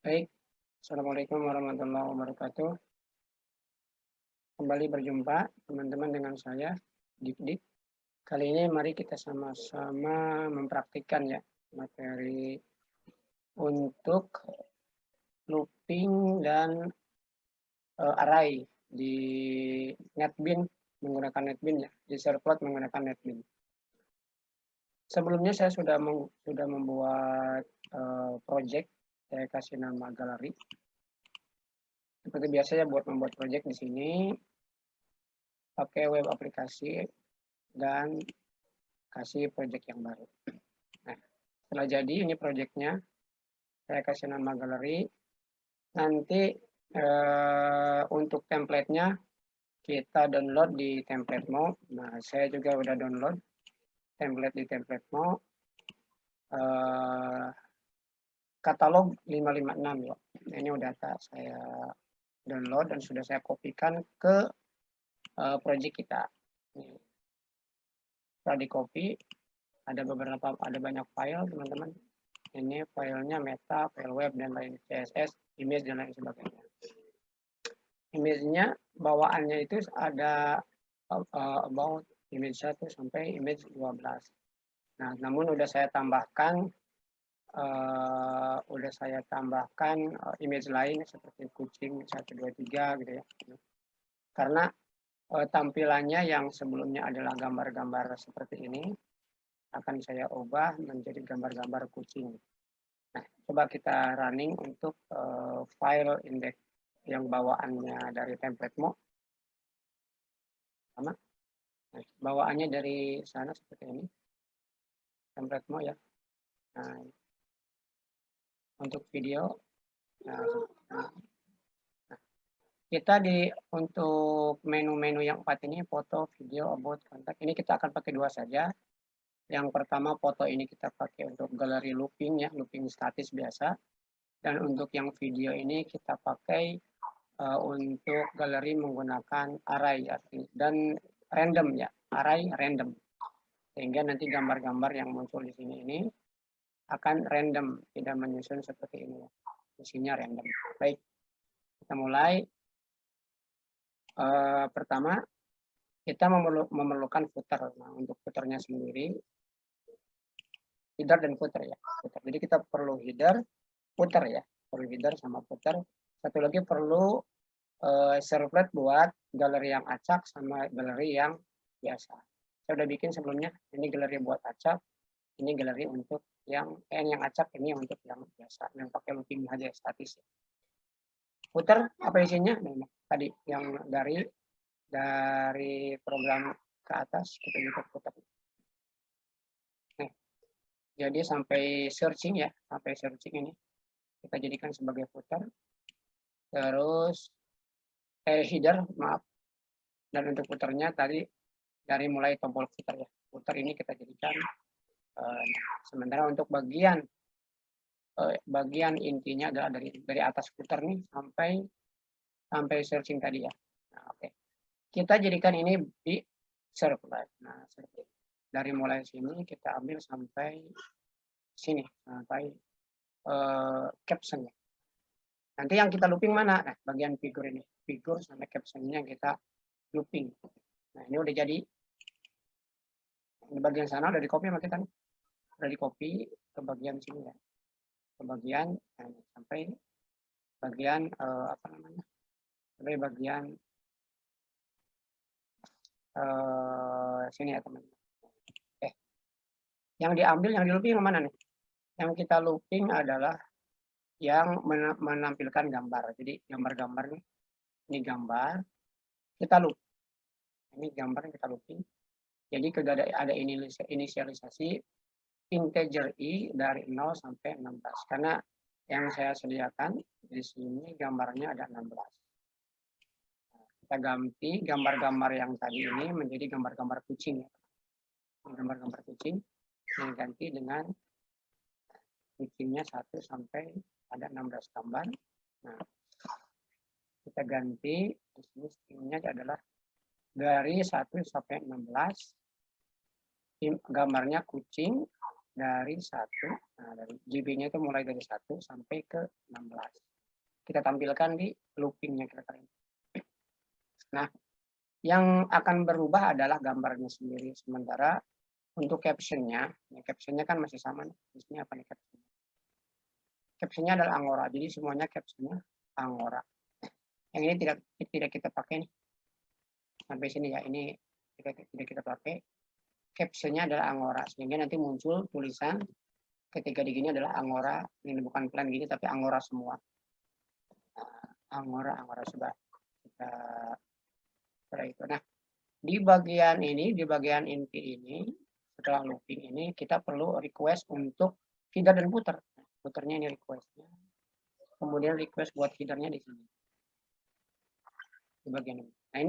Baik, Assalamualaikum warahmatullahi wabarakatuh. Kembali berjumpa teman-teman dengan saya, Dik-Dik. Kali ini mari kita sama-sama mempraktikkan ya materi untuk looping dan array di NetBeans menggunakan NetBeans ya, di Servlet menggunakan NetBeans. Sebelumnya saya sudah membuat project, saya kasih nama galeri. Seperti biasa ya buat membuat project di sini pakai web aplikasi dan kasih project yang baru. Nah, setelah jadi ini projectnya, saya kasih nama galeri. Nanti untuk template-nya kita download di Templatemo. Nah, saya juga udah download template di Templatemo. Katalog 556 ya. Ini udah saya download dan sudah saya kopikan ke project kita. Setelah di copy, ada banyak file teman-teman. Ini filenya meta, file web dan lain, CSS, image dan lain sebagainya. Image-nya bawaannya itu ada about image 1 sampai image 12. Nah, namun udah saya tambahkan image lain seperti kucing 1 2 3 gitu ya. Karena tampilannya yang sebelumnya adalah gambar-gambar seperti ini akan saya ubah menjadi gambar-gambar kucing. Nah, coba kita running untuk file index yang bawaannya dari Templatemo. Sama. Nah, bawaannya dari sana seperti ini. Templatemo ya. Nah, untuk video. Nah, kita untuk menu-menu yang 4 ini, foto, video, about, kontak, ini kita akan pakai 2 saja. Yang pertama foto ini kita pakai untuk galeri looping ya, looping statis biasa. Dan untuk yang video ini kita pakai untuk galeri menggunakan array dan random ya, array random. Sehingga nanti gambar-gambar yang muncul di sini ini akan random, tidak menyusun seperti ini ya. Isinya random. Baik, kita mulai. Pertama, kita memerlukan footer. Nah, untuk footernya sendiri, header dan footer ya. Jadi kita perlu header, footer ya. Perlu header sama footer. Satu lagi perlu servlet buat galeri yang acak sama galeri yang biasa. Saya udah bikin sebelumnya, ini galeri buat acak, ini galeri untuk yang acak, ini untuk yang biasa, yang pakai looping aja statis. Footer apa isinya? Nah, tadi yang dari program ke atas kita buka footer. Nah, jadi sampai searching ya, sampai searching ini kita jadikan sebagai footer. Terus header, maaf. Dan untuk footernya tadi dari mulai tombol footer ya. Footer ini kita jadikan sementara untuk bagian intinya adalah dari atas footer nih sampai searching tadi ya. Nah, oke. Kita jadikan ini di servlet. Nah, dari mulai sini kita ambil sampai sini, sampai caption. Nanti yang kita looping mana? Nah, bagian figur ini. Figur sampai captionnya kita looping. Nah, ini udah jadi. Di bagian sana udah di copy sama kita nih. Udah di copy ke bagian sini ya. Ke bagian sampai bagian sampai bagian sini ya teman-teman. Yang diambil, yang di looping yang mana nih? Yang kita looping adalah yang menampilkan gambar. Jadi gambar-gambar nih, ini gambar, kita loop. Ini gambar yang kita looping. Jadi ada inisialisasi integer i dari 0 sampai 16. Karena yang saya sediakan di sini gambarnya ada 16. Kita ganti gambar-gambar yang tadi ini menjadi gambar-gambar kucing. Gambar-gambar kucing yang ganti dengan kucingnya 1 sampai ada 16 gambar. Nah, kita ganti di sini stringnya adalah dari 1 sampai 16. Gambarnya kucing dari 1, nah dari GB-nya itu mulai dari 1 sampai ke 16. Kita tampilkan di looping-nya kita kali ini. Nah, yang akan berubah adalah gambarnya sendiri. Sementara untuk caption-nya, ya caption-nya kan masih sama nih. Di sini apa nih caption? Caption-nya adalah Angora. Jadi semuanya caption-nya Angora. Yang ini tidak kita pakai nih. Sampai sini ya, ini tidak kita pakai. Caption-nya adalah Angora, sehingga nanti muncul tulisan ketika di gini adalah Angora. Ini bukan plan gini, tapi Angora semua. Angora coba kita setelah itu. Nah, di bagian ini, di bagian inti ini, setelah looping ini, kita perlu request untuk header dan footer. Footernya ini requestnya. Kemudian request buat headernya di sini. Di bagian ini. Nah,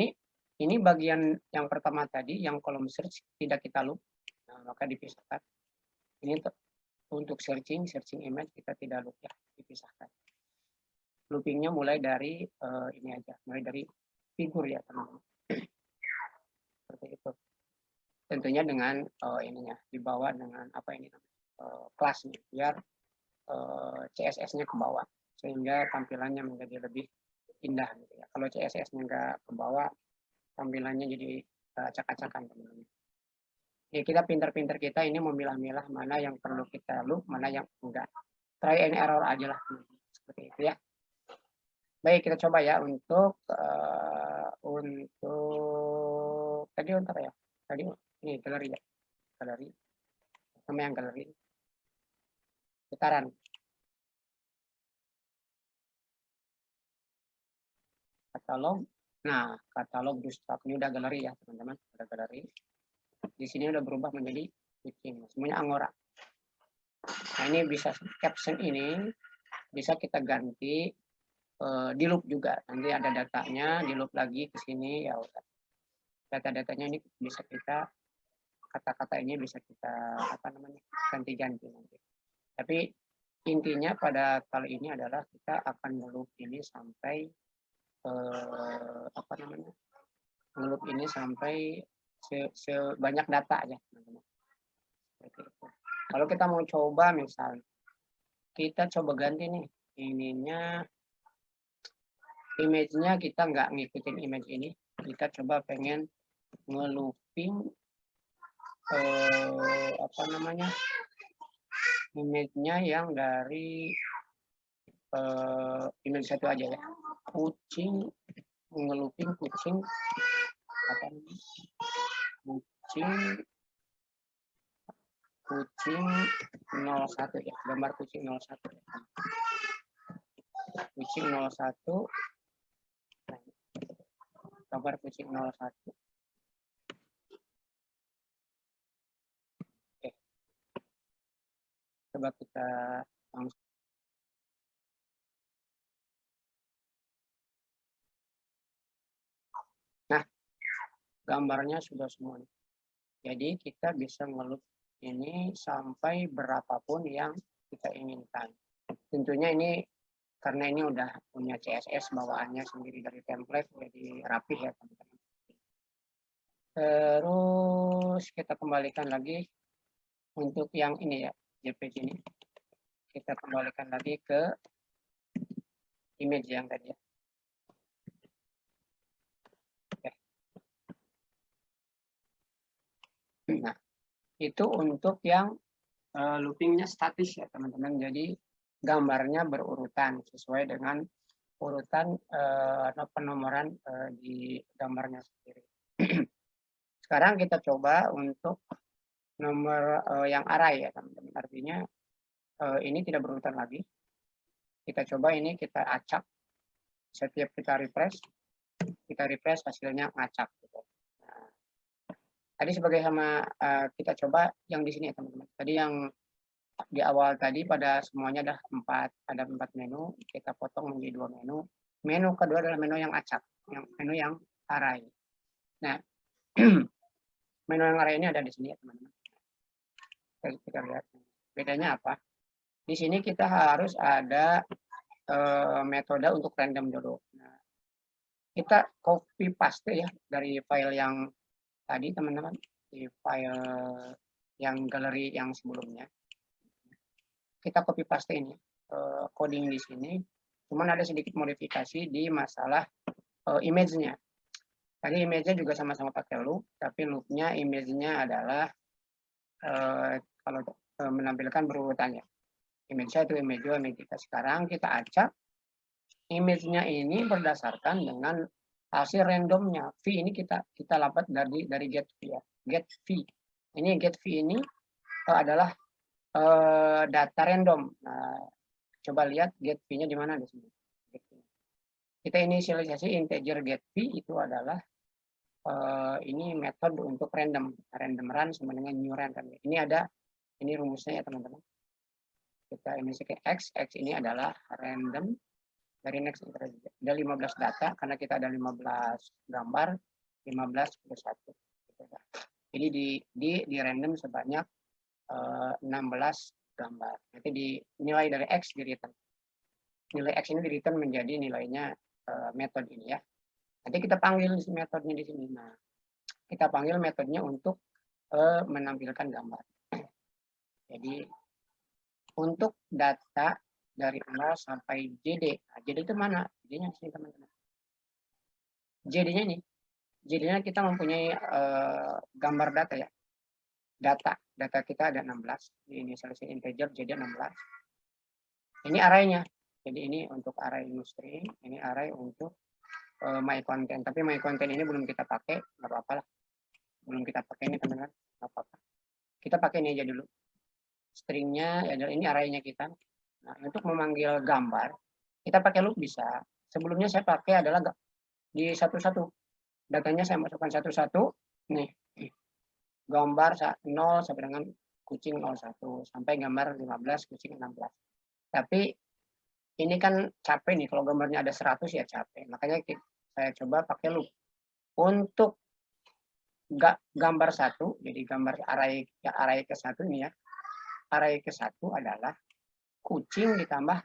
ini bagian yang pertama tadi, yang kolom search tidak kita loop. Nah, maka dipisahkan. Ini untuk searching image kita tidak loop ya, dipisahkan. Loopingnya mulai dari ini aja, mulai dari figur ya teman-teman. Seperti itu. Tentunya dengan ininya dibawa dengan apa ini kelasnya, biar CSS-nya ke bawah sehingga tampilannya menjadi lebih indah gitu ya. Kalau CSS-nya nggak ke bawah, tampilannya jadi acak-acakan teman-teman. Ya kita pintar-pintar kita ini memilah-milah mana yang perlu kita loop, mana yang enggak. Try and error aja lah seperti itu ya. Baik, kita coba ya untuk tadi untuk ya. Tadi ini galeri ya. Galeri. Sama yang galeri. Putaran. Katalog. Nah, katalog Bootstrap ini udah galeri ya, teman-teman. Udah galeri. Di sini udah berubah menjadi kucing. Semuanya Angora. Nah, ini bisa caption ini bisa kita ganti di loop juga. Nanti ada datanya, di loop lagi ke sini ya udah. Data-datanya ini bisa kita kata-kata ini bisa kita ganti-ganti nanti. Tapi intinya pada kali ini adalah kita akan ngeloop ini sampai ngeloop ini sampai sebanyak data aja teman-teman. Kalau kita mau coba misalnya kita coba ganti nih ininya image-nya, kita nggak ngikutin image ini, kita coba pengen ngelooping image-nya yang dari image satu aja ya, kucing, ngelooping kucing kucing 01 ya, gambar kucing 01 ya. Kucing 01, gambar kucing 01. Oke. Coba kita langsung. Nah, gambarnya sudah semua. Jadi kita bisa ngeloop ini sampai berapapun yang kita inginkan. Tentunya ini karena ini udah punya CSS bawaannya sendiri dari template, jadi rapih ya teman-teman. Terus kita kembalikan lagi untuk yang ini ya, JPG ini. Kita kembalikan lagi ke image yang tadi ya. Oke. Nah, itu untuk yang loopingnya statis ya teman-teman. Jadi gambarnya berurutan sesuai dengan urutan penomoran di gambarnya sendiri. Sekarang kita coba untuk nomor yang array ya teman-teman. Artinya ini tidak berurutan lagi. Kita coba ini kita acak. Setiap kita refresh hasilnya ngacak. Gitu. Nah, tadi sebagai sama kita coba yang di sini ya teman-teman. Tadi yang di awal tadi pada semuanya ada 4 menu, kita potong menjadi 2 menu. Menu kedua adalah menu yang acak, menu yang array. Nah, menu yang array ini ada di sini ya teman-teman. Kita lihat bedanya apa. Di sini kita harus ada metode untuk random dulu. Nah, kita copy paste ya dari file yang tadi teman-teman, di file yang galeri yang sebelumnya. kita copy paste ini coding di sini. Cuman ada sedikit modifikasi di masalah image-nya. Tadi image-nya juga sama-sama pakai loop, tapi loop-nya image-nya adalah kalau menampilkan berurutannya. Image-nya itu image 2, image 3. Sekarang kita acak image-nya ini berdasarkan dengan hasil randomnya. V ini kita dapat dari get V ya. Get V. Ini get V ini adalah data random. Nah, coba lihat get V-nya di mana di sini. Kita inisialisasi integer get V itu adalah ini metode untuk random run sama dengan new random. Ini rumusnya ya teman-teman. Kita inisialisasi x ini adalah random dari next integer. Ada 15 data karena kita ada 15 gambar, 15 plus 1. Jadi di random sebanyak 16 gambar. Nanti nilai dari x di return. Nilai x ini di return menjadi nilainya metode ini ya. Nanti kita panggil metodenya di sini. Nah, kita panggil metodenya untuk menampilkan gambar. Jadi untuk data dari 0 sampai JD. Nah, JD itu mana? JD-nya di sini teman-teman. JD-nya ini. JD-nya kita mempunyai gambar data ya. Data kita ada 16. Ini inisialisasi integer JD 16. Ini array-nya. Jadi ini untuk array string, ini array untuk my content. Tapi my content ini belum kita pakai, nggak apa-apa lah. Belum kita pakai ini teman-teman, nggak apa-apa. Kita pakai ini aja dulu. Stringnya adalah ini array-nya kita. Nah, untuk memanggil gambar, kita pakai loop bisa. Sebelumnya saya pakai adalah di satu-satu. Datanya saya masukkan satu-satu. Nih, gambar 0 sampai dengan kucing 01 sampai gambar 15 kucing 16. Tapi ini kan capek nih, kalau gambarnya ada 100 ya capek. Makanya saya coba pakai loop. Untuk gambar 1, jadi gambar array ke 1 ini ya. Array ke 1 adalah kucing ditambah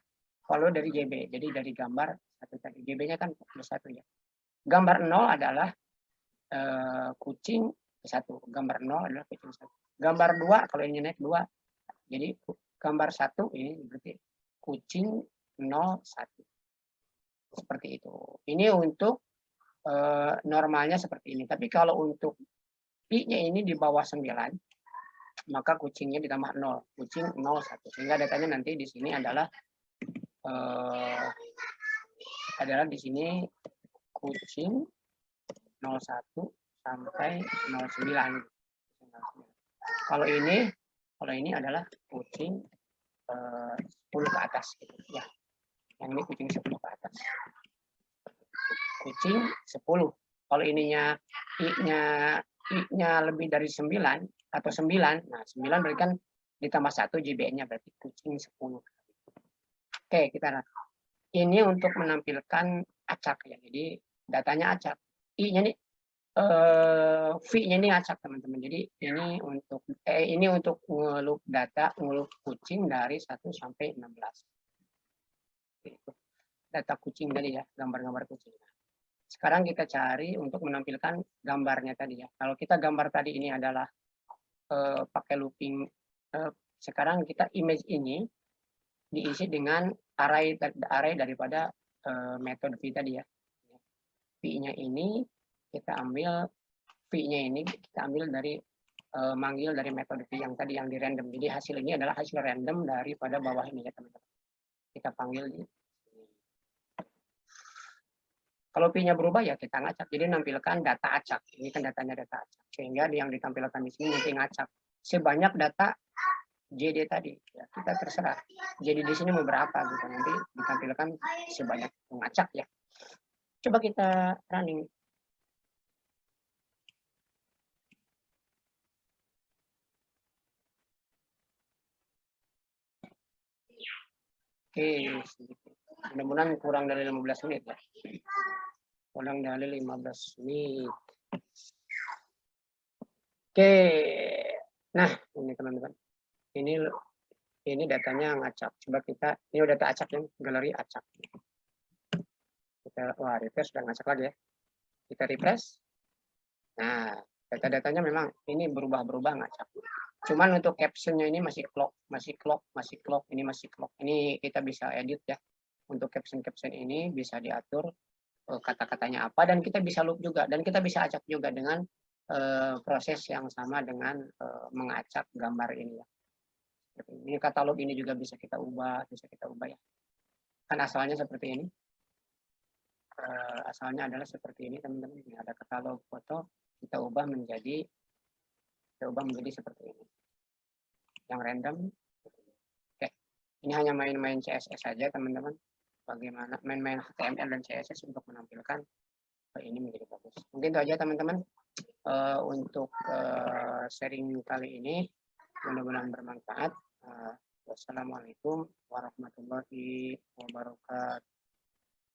follow dari JB. Jadi dari gambar 1 tadi. JB-nya kan plus 1 ya. Gambar 0 adalah kucing ke 1. Gambar 0 adalah kucing 1. Gambar 2, kalau ini naik 2. Jadi gambar 1 ini berarti kucing 01. Seperti itu. Ini untuk normalnya seperti ini. Tapi kalau untuk I-nya ini di bawah 9, maka kucingnya ditambah 0. Kucing 01. Sehingga datanya nanti di sini adalah di sini kucing 01 sampai 09. Kalau ini adalah kucing 10 ke atas gitu ya. Yang ini kucing 10 ke atas. Kucing 10. Kalau ininya I-nya lebih dari 9 atau 9. Nah, 9 berarti kan ditambah 1 JB-nya berarti kucing 10. Oke, ini untuk menampilkan acak ya. Jadi datanya acak. I-nya nih V-nya ini acak teman-teman. Jadi ini untuk ngeloop data, ngeloop kucing dari 1 sampai 16. Data kucing tadi ya, gambar-gambar kucing. Sekarang kita cari untuk menampilkan gambarnya tadi ya. Kalau kita gambar tadi ini adalah pakai looping, sekarang kita image ini diisi dengan array daripada metode V tadi ya. V-nya ini kita ambil, V-nya ini kita ambil dari manggil dari metode V yang tadi yang di random. Jadi hasil ini adalah hasil random daripada bawah ini ya teman-teman. Kita panggil di kalau P-nya berubah ya kita ngacak. Jadi nampilkan data acak. Ini kan datanya data acak. Sehingga yang ditampilkan di sini nanti ngacak. Sebanyak data JD tadi. Ya, kita terserah. Jadi di sini mau berapa gitu. Nanti ditampilkan sebanyak ngacak ya. Coba kita running. Oke, mudah-mudahan kurang dari 15 menit ya. Kurang dari 15 menit. Oke. Nah, ini teman-teman. Ini datanya ngacak. Coba ini udah data acak ya, galeri acak. Wah, refresh sudah ngacak lagi ya. Kita refresh. Nah, data-datanya memang ini berubah-berubah ngacak. Cuman untuk caption-nya ini masih clock, ini masih clock. Ini kita bisa edit ya. Untuk caption-caption ini bisa diatur kata-katanya apa, dan kita bisa loop juga, dan kita bisa acak juga dengan proses yang sama dengan mengacak gambar ini ya. Ini kata loop ini juga bisa kita ubah ya. Kan asalnya seperti ini. Asalnya adalah seperti ini teman-teman. Ini ada katalog foto, kita ubah menjadi seperti ini. Yang random. Oke. Ini hanya main-main CSS saja teman-teman. Bagaimana main-main HTML dan CSS untuk menampilkan ini menjadi bagus. Mungkin itu aja teman-teman untuk sharing kali ini. Mudah-mudahan bermanfaat. Wassalamualaikum warahmatullahi wabarakatuh.